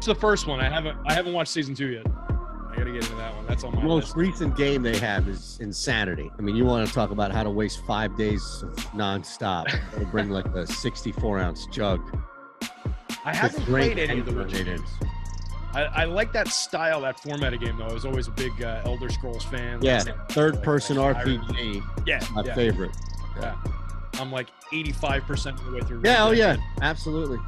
It's the first one. I haven't watched season 2 yet. I gotta get into that one. That's on my most list. recent game they have is Insanity. I mean, you want to talk about how to waste 5 days of nonstop. They'll bring like a 64-ounce jug. I haven't played any of the original games. games. I like that style, that format of game, though. I was always a big Elder Scrolls fan. Yeah, third-person RPG. Yeah, my favorite. Yeah. I'm like 85% of the way through. Yeah, oh yeah, absolutely.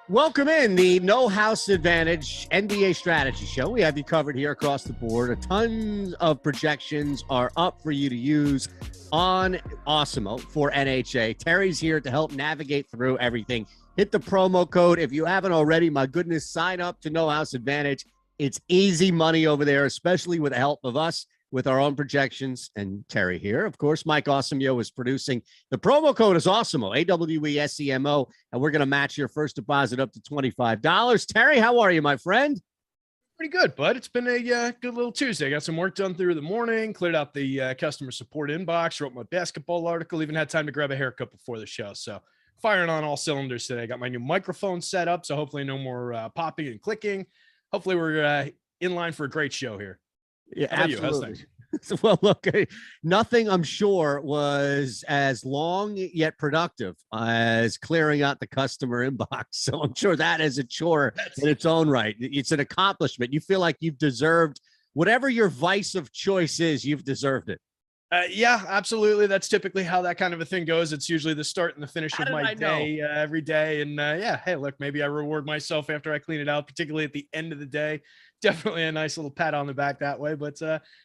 Welcome in the No House Advantage NBA Strategy Show. We have you covered here across the board. A ton of projections are up for you to use on Awesemo for NHA. Terry's here to help navigate through everything. Hit the promo code. If you haven't already, my goodness, sign up to No House Advantage. It's easy money over there, especially with the help of us with our own projections. And Terry here, of course, Mike Awesemo is producing. The promo code is Awesemo, AWESEMO, and we're going to match your first deposit up to $25. Terry, how are you, my friend? Pretty good, bud. It's been a good little Tuesday. Got some work done through the morning, cleared out the customer support inbox, wrote my basketball article, even had time to grab a haircut before the show. So firing on all cylinders today. Got my new microphone set up, so hopefully no more popping and clicking. Hopefully we're in line for a great show here. Yeah, absolutely. Well, look, nothing I'm sure was as long yet productive as clearing out the customer inbox. So I'm sure that is a chore in its own right. It's an accomplishment. You feel like you've deserved whatever your vice of choice is. You've deserved it. Yeah, absolutely. That's typically how that kind of a thing goes. It's usually the start and the finish of my day every day. And yeah, hey, look, maybe I reward myself after I clean it out, particularly at the end of the day. Definitely a nice little pat on the back that way. But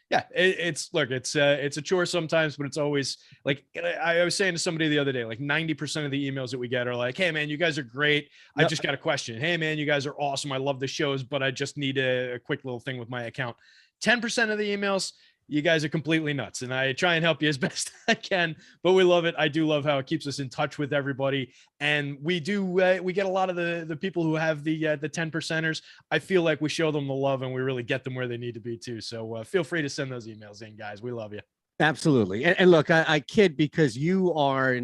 yeah, it's a chore sometimes, but it's always like I was saying to somebody the other day, like 90% of the emails that we get are like, hey man, you guys are great. I just got a question. Hey man, you guys are awesome. I love the shows, but I just need a quick little thing with my account. 10% of the emails, you guys are completely nuts, and I try and help you as best I can, but we love it. I do love how it keeps us in touch with everybody. And we do, we get a lot of the people who have the 10%ers. I feel like we show them the love and we really get them where they need to be too. So feel free to send those emails in, guys. We love you. Absolutely. And look, I kid because you are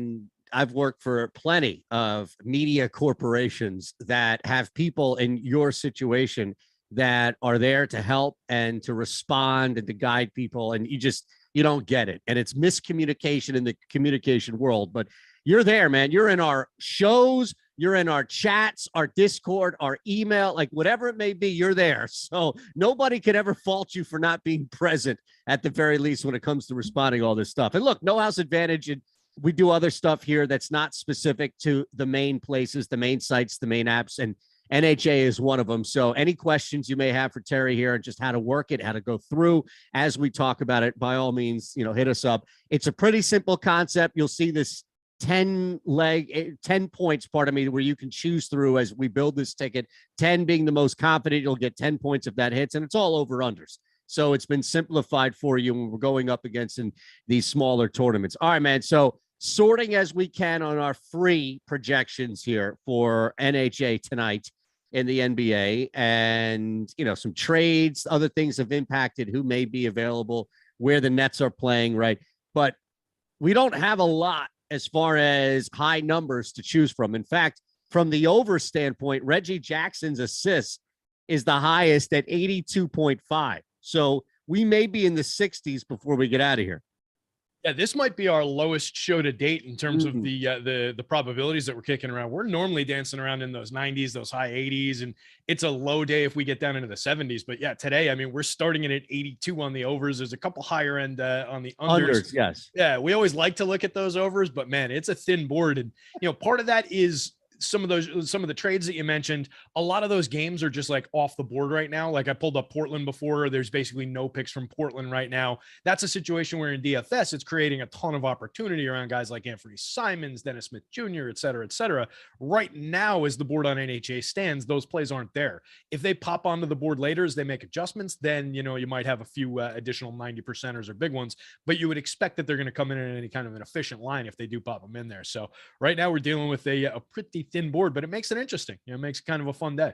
I've worked for plenty of media corporations that have people in your situation that are there to help and to respond and to guide people, and you don't get it. And it's miscommunication in the communication world, but you're there, man. You're in our shows, you're in our chats, our Discord, our email, like whatever it may be, you're there. So nobody could ever fault you for not being present at the very least when it comes to responding to all this stuff. And look, No House Advantage, and we do other stuff here that's not specific to the main places, the main sites, the main apps, and NHA is one of them. So any questions you may have for Terry here and just how to work it, how to go through as we talk about it, by all means, hit us up. It's a pretty simple concept. You'll see this 10 points, pardon me, where you can choose through as we build this ticket. 10 being the most confident, you'll get 10 points if that hits, and it's all over unders. So it's been simplified for you when we're going up against in these smaller tournaments. All right, man. So sorting as we can on our free projections here for NHA tonight in the NBA, and some trades, other things have impacted who may be available, where the Nets are playing, right? But we don't have a lot as far as high numbers to choose from. In fact, from the over standpoint, Reggie Jackson's assists is the highest at 82.5. So we may be in the 60s before we get out of here. Yeah, this might be our lowest show to date in terms of the probabilities that we're kicking around. We're normally dancing around in those 90s, those high 80s, and it's a low day if we get down into the 70s. But yeah, today, I mean, we're starting it at 82 on the overs. There's a couple higher end on the unders. Yes. Yeah, we always like to look at those overs, but man, it's a thin board. And, part of that is some of the trades that you mentioned. A lot of those games are just like off the board right now. Like I pulled up Portland before. There's basically no picks from Portland right now. That's a situation where in DFS, it's creating a ton of opportunity around guys like Anthony Simons, Dennis Smith Jr., et cetera, et cetera. Right now, as the board on NHA stands, those plays aren't there. If they pop onto the board later as they make adjustments, then, you might have a few additional 90%ers or big ones, but you would expect that they're going to come in any kind of an efficient line if they do pop them in there. So right now we're dealing with a pretty thin board, but it makes it interesting. It makes it kind of a fun day.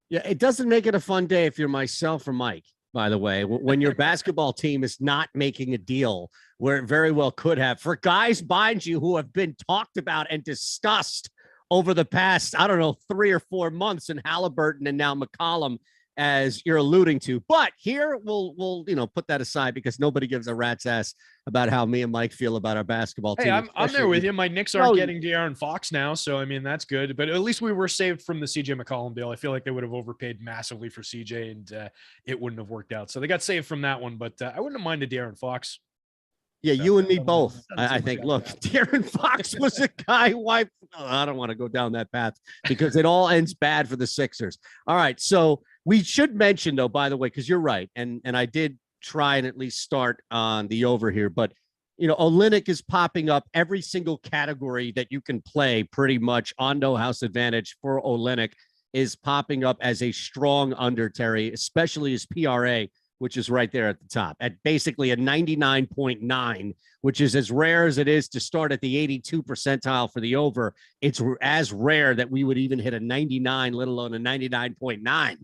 Yeah, it doesn't make it a fun day if you're myself or Mike, by the way, when your basketball team is not making a deal where it very well could have, for guys behind you who have been talked about and discussed over the past, I don't know, 3 or 4 months in Halliburton and now McCollum, as you're alluding to. But here we'll put that aside because nobody gives a rat's ass about how me and Mike feel about our basketball team. Hey, I'm there with you. My Knicks aren't getting De'Aaron Fox now, so I mean that's good. But at least we were saved from the CJ McCollum deal. I feel like they would have overpaid massively for CJ, and it wouldn't have worked out. So they got saved from that one. But I wouldn't have minded De'Aaron Fox. Yeah, you and me both. I think. Look, De'Aaron Fox was a guy. Why? I don't want to go down that path because it all ends bad for the Sixers. All right, so we should mention, though, by the way, because you're right, and I did try and at least start on the over here, but Olynyk is popping up every single category that you can play pretty much on No House Advantage for Olynyk is popping up as a strong under, Terry, especially his PRA, which is right there at the top at basically a 99.9, which is as rare as it is to start at the 82 percentile for the over. It's as rare that we would even hit a 99, let alone a 99.9.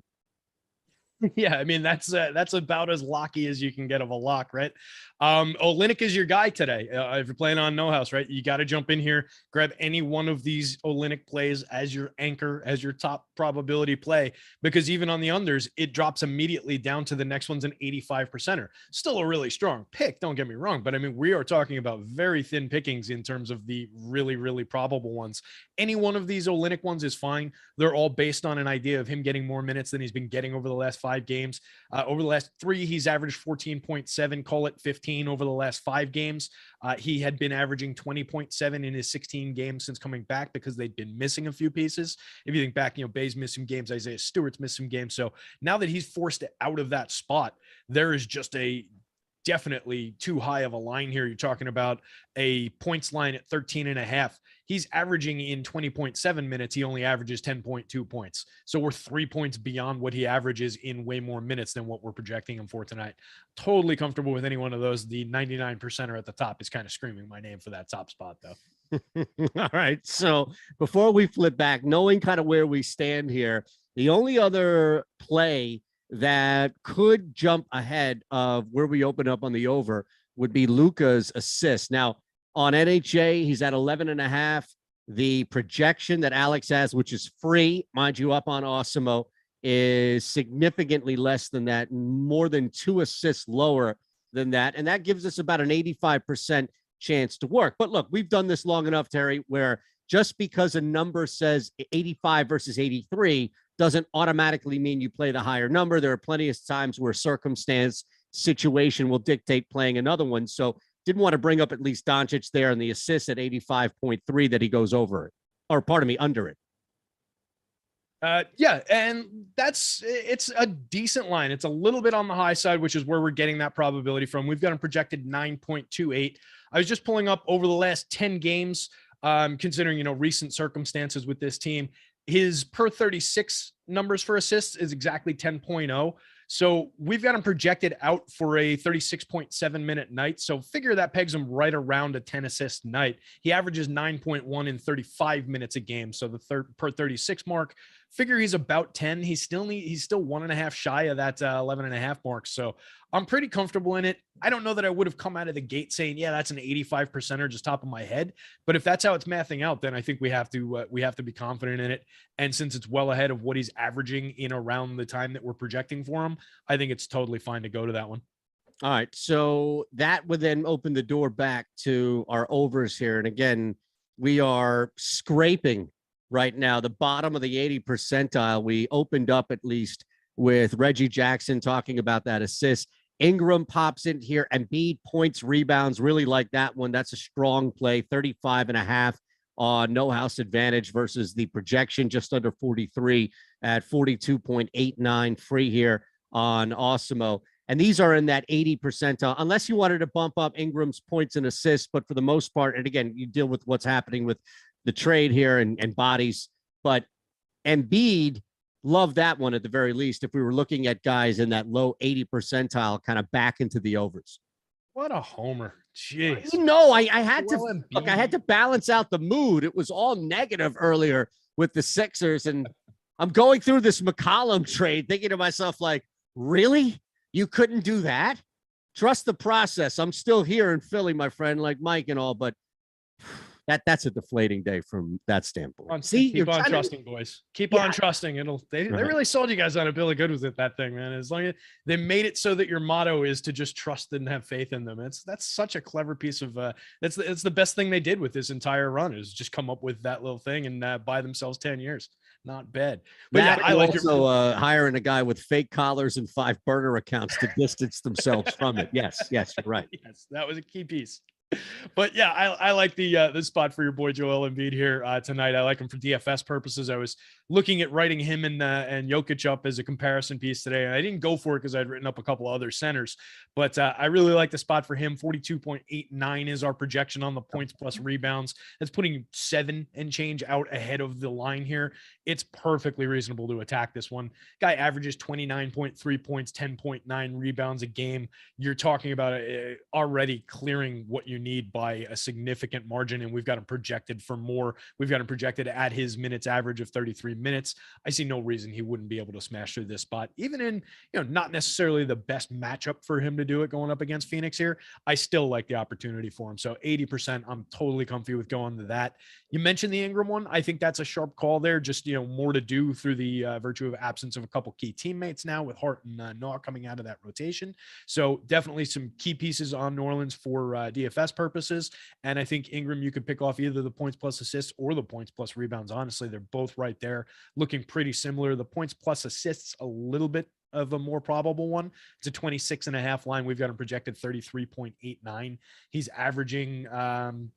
Yeah, I mean, that's about as locky as you can get of a lock, right? Olynyk is your guy today. If you're playing on No House, right, you got to jump in here, grab any one of these Olynyk plays as your anchor, as your top probability play, because even on the unders, it drops immediately down to the next one's an 85%er. Still a really strong pick, don't get me wrong, but I mean, we are talking about very thin pickings in terms of the really, really probable ones. Any one of these Olynyk ones is fine. They're all based on an idea of him getting more minutes than he's been getting over the last 5 games. Over the last 3, he's averaged 14.7, call it 15 over the last 5 games. He had been averaging 20.7 in his 16 games since coming back because they'd been missing a few pieces. If you think back, Bay's missed some games, Isaiah Stewart's missed some games. So now that he's forced out of that spot, there is just a definitely too high of a line here. You're talking about a points line at 13.5. He's averaging in 20.7 minutes. He only averages 10.2 points. So we're 3 points beyond what he averages in way more minutes than what we're projecting him for tonight. Totally comfortable with any one of those. The 99%er at the top is kind of screaming my name for that top spot, though. All right. So before we flip back, knowing kind of where we stand here, the only other play that could jump ahead of where we open up on the over would be Luka's assist. Now, on NHA, he's at 11.5. The projection that Alex has, which is free, mind you, up on Awesemo, is significantly less than that, more than 2 assists lower than that. And that gives us about an 85% chance to work. But look, we've done this long enough, Terry, where just because a number says 85 versus 83 doesn't automatically mean you play the higher number. There are plenty of times where circumstance, situation will dictate playing another one. So didn't want to bring up at least Doncic there and the assist at 85.3 that he goes over it, or pardon me, under it. Yeah, and it's a decent line. It's a little bit on the high side, which is where we're getting that probability from. We've got him projected 9.28. I was just pulling up over the last 10 games, considering, recent circumstances with this team. His per 36 numbers for assists is exactly 10.0. So we've got him projected out for a 36.7 minute night. So figure that pegs him right around a 10 assist night. He averages 9.1 in 35 minutes a game. So the per 36 mark, figure he's about 10. He's still 1.5 shy of that 11.5 mark. So I'm pretty comfortable in it. I don't know that I would have come out of the gate saying, yeah, that's an 85%er just top of my head. But if that's how it's mathing out, then I think we have to be confident in it. And since it's well ahead of what he's averaging in around the time that we're projecting for him, I think it's totally fine to go to that one. All right. So that would then open the door back to our overs here. And again, we are scraping right now the bottom of the 80 percentile. We opened up at least with Reggie Jackson talking about that assist. Ingram pops in here, and Embiid points, rebounds. Really like that one. That's a strong play. 35.5 on No House Advantage versus the projection just under 43 at 42.89 free here on Awesemo. And these are in that 80 percentile, unless you wanted to bump up Ingram's points and assists. But for the most part, and again, you deal with what's happening with the trade here and bodies. But Embiid, love that one at the very least. If we were looking at guys in that low 80 percentile, kind of back into the overs. What a homer. Jeez. I had to look, I had to balance out the mood. It was all negative earlier with the Sixers. And I'm going through this McCollum trade thinking to myself, like, really? You couldn't do that? Trust the process. I'm still here in Philly, my friend, like Mike and all, but that's a deflating day from that standpoint. See, keep on trusting, boys. Keep on trusting. They really sold you guys on a bill of goods with that thing, man. As long as they made it so that your motto is to just trust and have faith in them. That's such a clever piece of it's the best thing they did with this entire run, is just come up with that little thing and buy themselves 10 years. Not bad. But yeah, I like also hiring a guy with fake collars and 5 burner accounts to distance themselves from it. Yes, you're right. Yes, that was a key piece. But yeah, I like the spot for your boy Joel Embiid here tonight. I like him for DFS purposes. I was looking at writing him and Jokic up as a comparison piece today, and I didn't go for it because I'd written up a couple other centers. But I really like the spot for him. 42.89 is our projection on the points plus rebounds. That's putting 7 and change out ahead of the line here. It's perfectly reasonable to attack this one. Guy averages 29.3 points, 10.9 rebounds a game. You're talking about already clearing what you need by a significant margin, and we've got him projected for more. We've got him projected at his minutes average of 33 minutes. I see no reason he wouldn't be able to smash through this spot, even in, not necessarily the best matchup for him to do it going up against Phoenix here. I still like the opportunity for him. So 80%, I'm totally comfy with going to that. You mentioned the Ingram one. I think that's a sharp call there. Just, more to do through the virtue of absence of a couple key teammates now, with Hart and Noah coming out of that rotation. So definitely some key pieces on New Orleans for DFS purposes. And I think Ingram, you could pick off either the points plus assists or the points plus rebounds. Honestly, they're both right there, looking pretty similar. The points plus assists a little bit of a more probable one. It's a 26.5 line. We've got him projected 33.89. He's averaging,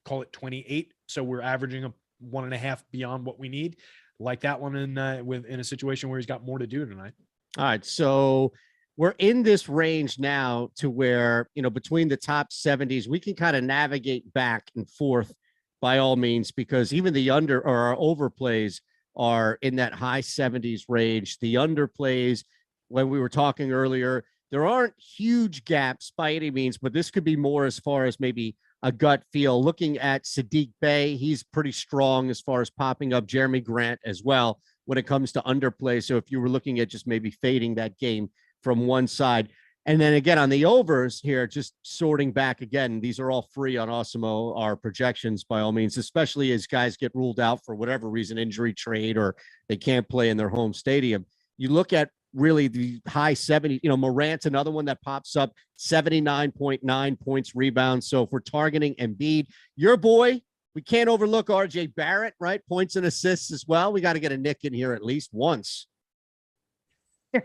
call it 28. So we're averaging a 1.5 beyond what we need. Like that one in a situation where he's got more to do tonight. All right. So we're in this range now to where, between the top 70s, we can kind of navigate back and forth by all means, because even the under or our overplays are in that high 70s range. The underplays, when we were talking earlier, there aren't huge gaps by any means, but this could be more as far as maybe a gut feel. Looking at Sadiq Bey, he's pretty strong as far as popping up. Jeremy Grant as well when it comes to underplay. So if you were looking at just maybe fading that game from one side. And then again, on the overs here, just sorting back again, these are all free on Awesemo, our projections by all means, especially as guys get ruled out for whatever reason, injury, trade, or they can't play in their home stadium. You look at really the high 70, Morant's another one that pops up, 79.9 points, rebounds. So if we're targeting Embiid, your boy, we can't overlook RJ Barrett, right? Points and assists as well. We got to get a Nick in here at least once.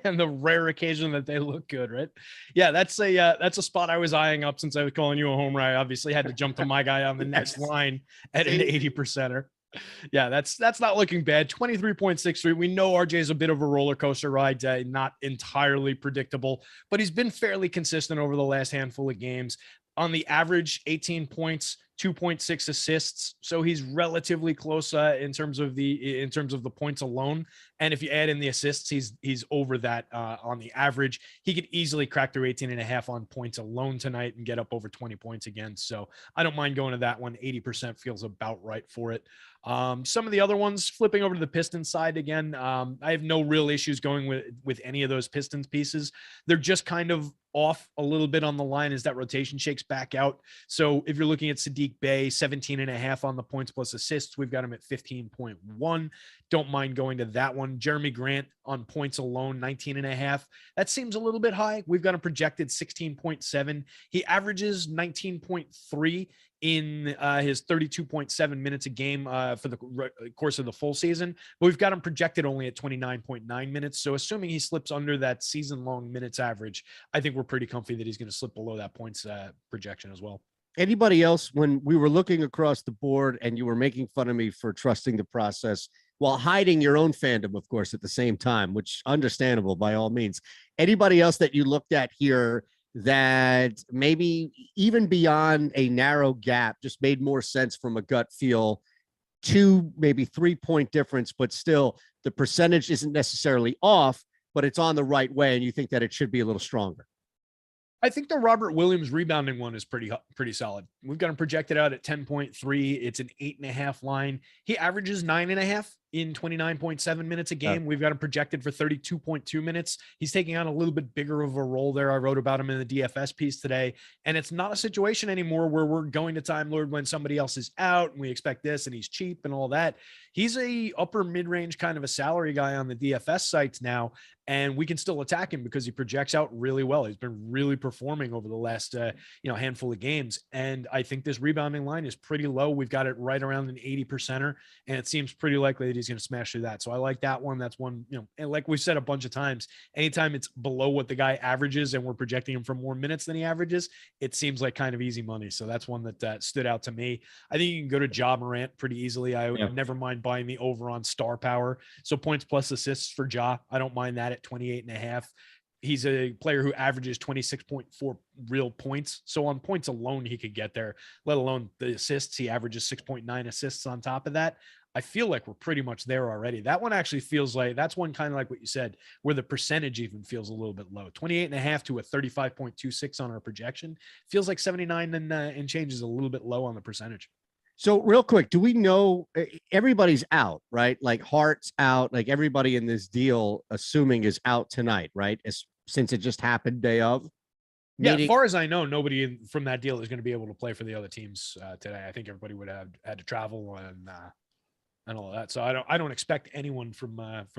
And the rare occasion that they look good, right? Yeah, that's a spot I was eyeing up since I was calling you a homer. I obviously had to jump to my guy on the next line at an 80%er. Yeah, that's not looking bad. 23.63. We know RJ is a bit of a roller coaster ride, not entirely predictable, but he's been fairly consistent over the last handful of games. On the average, 18 points, 2.6 assists. So he's relatively close in terms of the points alone. And if you add in the assists, he's over that on the average. He could easily crack through 18.5 on points alone tonight and get up over 20 points again. So I don't mind going to that one. 80% feels about right for it. Some of the other ones, flipping over to the Pistons side again, I have no real issues going with any of those Pistons pieces. They're just kind of off a little bit on the line as that rotation shakes back out. So if you're looking at Sadiq Bey, 17.5 on the points plus assists, we've got him at 15.1. Don't mind going to that one. Jeremy Grant on points alone, 19.5. That seems a little bit high. We've got him projected 16.7. He averages 19.3 in his 32.7 minutes a game for the course of the full season, but we've got him projected only at 29.9 minutes. So assuming he slips under that season-long minutes average, I think we're pretty comfy that he's going to slip below that points projection as well. Anybody else, when we were looking across the board and you were making fun of me for trusting the process while hiding your own fandom, of course, at the same time, which understandable by all means, anybody else that you looked at here that maybe even beyond a narrow gap just made more sense from a gut feel, 2, maybe 3-point difference, but still the percentage isn't necessarily off, but it's on the right way, and you think that it should be a little stronger? I think the Robert Williams rebounding one is pretty solid. We've got him projected out at 10.3. It's an 8.5 line. He averages 9.5. in 29.7 minutes a game. We've got him projected for 32.2 minutes. He's taking on a little bit bigger of a role there. I wrote about him in the DFS piece today. And it's not a situation anymore where we're going to Time Lord when somebody else is out and we expect this and he's cheap and all that. He's a upper mid-range kind of a salary guy on the DFS sites now. And we can still attack him because he projects out really well. He's been really performing over the last, handful of games. And I think this rebounding line is pretty low. We've got it right around an 80%er, and it seems pretty likely that he's going to smash through that. So I like that one. That's one, and like we've said a bunch of times, anytime it's below what the guy averages and we're projecting him for more minutes than he averages, it seems like kind of easy money. So that's one that stood out to me. I think you can go to Ja Morant pretty easily. I would never mind buying the over on star power. So points plus assists for Ja. I don't mind that at 28.5. He's a player who averages 26.4 real points. So on points alone, he could get there, let alone the assists. He averages 6.9 assists on top of that. I feel like we're pretty much there already. That one actually feels like that's one kind of like what you said, where the percentage even feels a little bit low. 28.5 to a 35.26 on our projection feels like 79 and change is a little bit low on the percentage. So real quick, do we know everybody's out, right? Like Hart's out, like everybody in this deal, assuming is out tonight, right? Since it just happened day of. Yeah, as far as I know, nobody from that deal is going to be able to play for the other teams today. I think everybody would have had to travel and all of that. So I don't expect anyone from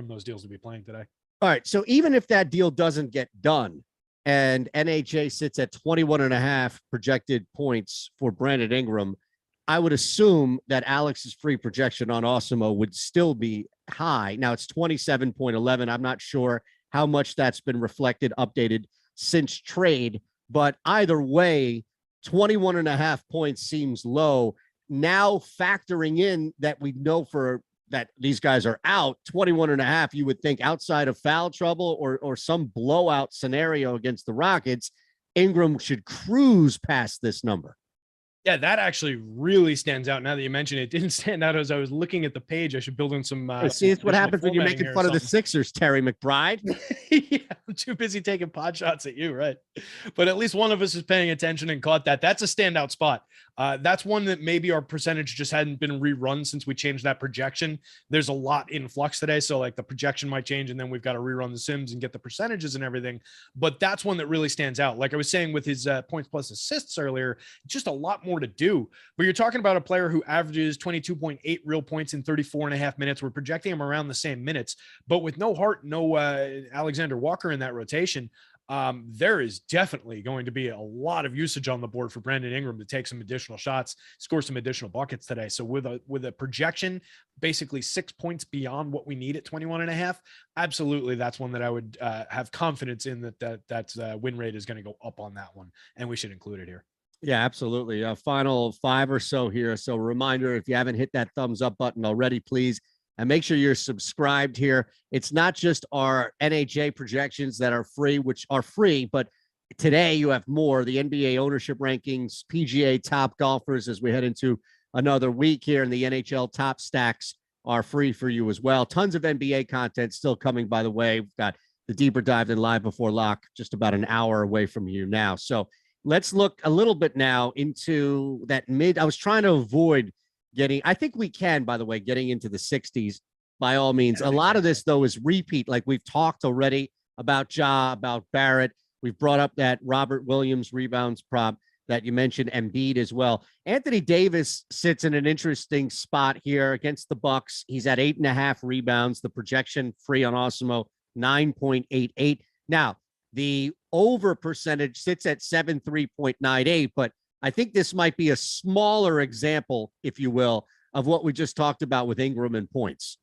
those deals to be playing today. All right. So even if that deal doesn't get done and NHA sits at 21.5 projected points for Brandon Ingram, I would assume that Alex's free projection on Awesemo would still be high. Now it's 27.11. I'm not sure how much that's been reflected, updated since trade, but either way, 21.5 points seems low. Now factoring in that we know for that these guys are out, 21.5, you would think outside of foul trouble or some blowout scenario against the Rockets, Ingram should cruise past this number. Yeah, that actually really stands out now that you mentioned it. It didn't stand out as I was looking at the page. I should build in some. See, it's what happens when you're making fun of the Sixers, Terry McBride. Yeah, I'm too busy taking pot shots at you, right? But at least one of us is paying attention and caught that. That's a standout spot. That's one that maybe our percentage just hadn't been rerun since we changed that projection. There's a lot in flux today, so like the projection might change, and then we've got to rerun the sims and get the percentages and everything. But that's one that really stands out. Like I was saying with his points plus assists earlier, just a lot more to do. But you're talking about a player who averages 22.8 real points in 34.5 minutes. We're projecting him around the same minutes, but with no Hart, no Alexander Walker in that rotation, there is definitely going to be a lot of usage on the board for Brandon Ingram to take some additional shots, score some additional buckets today. So with a projection, basically 6 points beyond what we need at 21.5, absolutely. That's one that I would have confidence in that win rate is going to go up on that one. And we should include it here. Yeah, absolutely. Final 5 or so here. So reminder, if you haven't hit that thumbs up button already, please, and make sure you're subscribed here. It's not just our NHA projections that are free, which are free, but today you have more, the NBA ownership rankings, PGA top golfers as we head into another week here, and the NHL top stacks are free for you as well. Tons of NBA content still coming, by the way. We've got the deeper dive in Live Before Lock just about an hour away from you now. So let's look a little bit now into that I was trying to avoid getting, I think we can, by the way, getting into the 60s by all means. A lot of this, though, is repeat. Like we've talked already about Ja, about Barrett. We've brought up that Robert Williams rebounds prop that you mentioned, Embiid as well. Anthony Davis sits in an interesting spot here against the Bucks. He's at 8.5 rebounds. The projection free on Awesemo, 9.88. Now, the over percentage sits at 73.98, but I think this might be a smaller example, if you will, of what we just talked about with Ingram and points.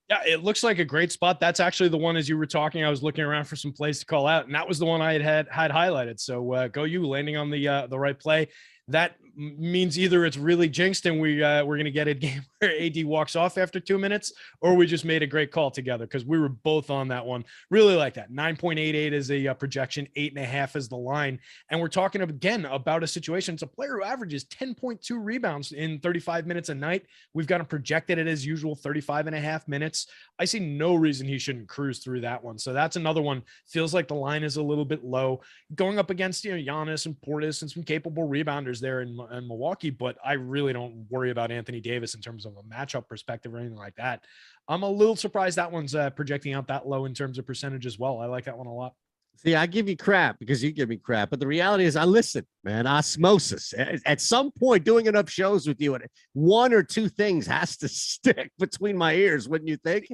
Yeah, it looks like a great spot. That's actually the one, as you were talking, I was looking around for some plays to call out, and that was the one I had highlighted. So go you, landing on the right play. That means either it's really jinxed and we're going to get a game where AD walks off after 2 minutes, or we just made a great call together because we were both on that one. Really like that. 9.88 is a projection, 8.5 is the line. And we're talking again about a situation. It's a player who averages 10.2 rebounds in 35 minutes a night. We've got him projected at his usual 35.5 minutes. I see no reason he shouldn't cruise through that one. So that's another one. Feels like the line is a little bit low. Going up against, Giannis and Portis and some capable rebounders there in and Milwaukee, but I really don't worry about Anthony Davis in terms of a matchup perspective or anything like that. I'm a little surprised that one's projecting out that low in terms of percentage as well. I like that one a lot. See, I give you crap because you give me crap, but the reality is I listen, man. Osmosis. At some point, doing enough shows with you, one or two things has to stick between my ears, wouldn't you think?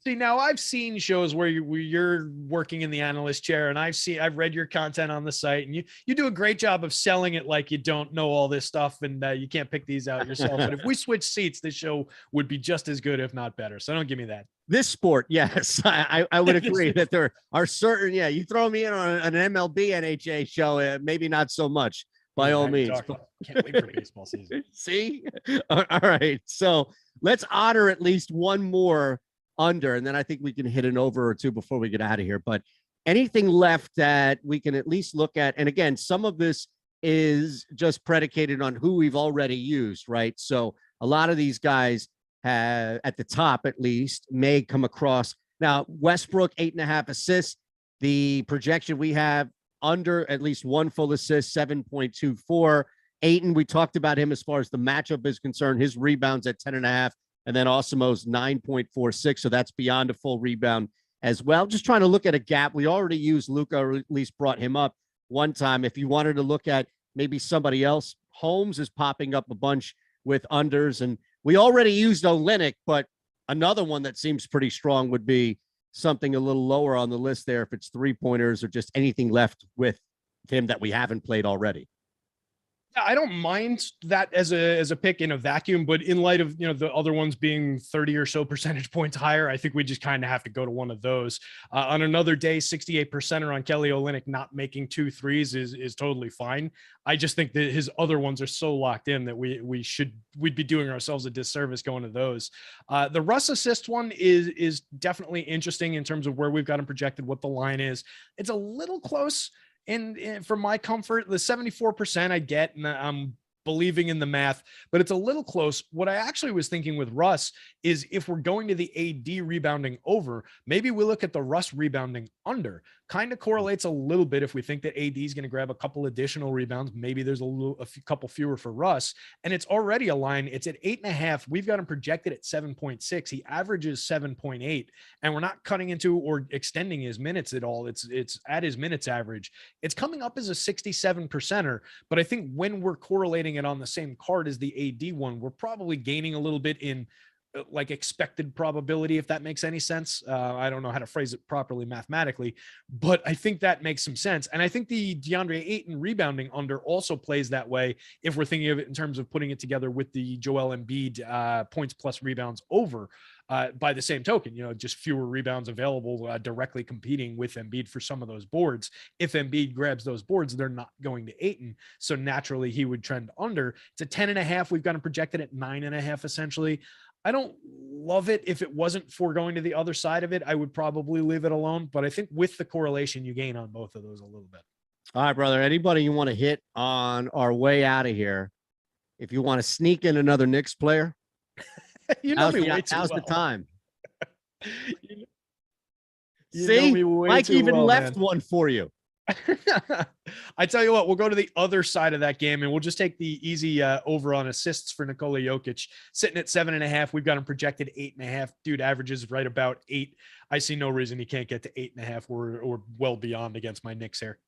See, now I've seen shows where you're working in the analyst chair, and I've read your content on the site, and you do a great job of selling it like you don't know all this stuff and you can't pick these out yourself. But if we switch seats, this show would be just as good, if not better. So don't give me that. This sport, yes, I would agree that there are certain. Yeah, you throw me in on an MLB NHA show, maybe not so much. By all means. Can't wait for baseball season. See, all right. So let's honor at least one more under, and then I think we can hit an over or two before we get out of here. But anything left that we can at least look at, and again, some of this is just predicated on who we've already used, right? So a lot of these guys have, at the top at least, may come across. Now, Westbrook, 8.5 assists. The projection we have under at least one full assist, 7.24. Ayton, we talked about him as far as the matchup is concerned. His rebounds at 10.5. And then Awesemo's 9.46. So that's beyond a full rebound as well. Just trying to look at a gap. We already used Luka, or at least brought him up one time. If you wanted to look at maybe somebody else, Holmes is popping up a bunch with unders. And we already used Olynyk, but another one that seems pretty strong would be something a little lower on the list there if it's 3-pointers or just anything left with him that we haven't played already. I don't mind that as a pick in a vacuum, but in light of, the other ones being 30 or so percentage points higher, I think we just kind of have to go to one of those. On another day, 68% on Kelly Olynyk not making 2 threes is totally fine. I just think that his other ones are so locked in that we'd be doing ourselves a disservice going to those. The Russ assist one is definitely interesting in terms of where we've got him projected, what the line is. It's a little close. And for my comfort, the 74% I get, and I'm believing in the math, but it's a little close. What I actually was thinking with Russ is if we're going to the AD rebounding over, maybe we look at the Russ rebounding under. Kind of correlates a little bit. If we think that AD is going to grab a couple additional rebounds, maybe there's a couple fewer for Russ. And it's already a line. It's at 8.5. We've got him projected at 7.6. He averages 7.8, and we're not cutting into or extending his minutes at all. It's at his minutes average. It's coming up as a 67%er, but I think when we're correlating it on the same card as the AD one, we're probably gaining a little bit in like expected probability, if that makes any sense. I don't know how to phrase it properly mathematically, but I think that makes some sense. And I think the DeAndre Ayton rebounding under also plays that way if we're thinking of it in terms of putting it together with the Joel Embiid points plus rebounds over. By the same token, just fewer rebounds available directly competing with Embiid for some of those boards. If Embiid grabs those boards, they're not going to Ayton. So naturally he would trend under. It's a 10.5. We've got him projected at 9.5, essentially. I don't love it. If it wasn't for going to the other side of it, I would probably leave it alone. But I think with the correlation, you gain on both of those a little bit. All right, brother. Anybody you want to hit on our way out of here? If you want to sneak in another Knicks player, now's the time. you See, Mike even left one for you. I tell you what, we'll go to the other side of that game and we'll just take the easy over on assists for Nikola Jokic, sitting at 7.5. We've got him projected 8.5. Dude averages right about 8. I see no reason he can't get to 8.5 or well beyond against my Knicks here.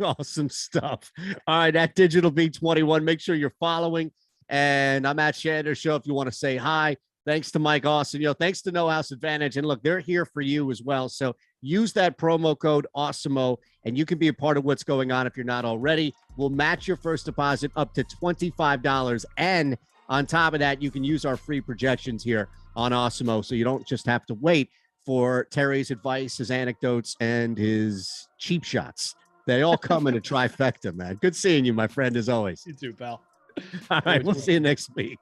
Awesome stuff. All right, at Digital B21, make sure you're following. And I'm at Shander Show if you want to say hi. Thanks to Mike Austin. Thanks to No House Advantage. And look, they're here for you as well. So use that promo code Awesemo, and you can be a part of what's going on if you're not already. We'll match your first deposit up to $25. And on top of that, you can use our free projections here on Awesemo. So you don't just have to wait for Terry's advice, his anecdotes, and his cheap shots. They all come in a trifecta, man. Good seeing you, my friend, as always. You too, pal. All right, we'll see you next week.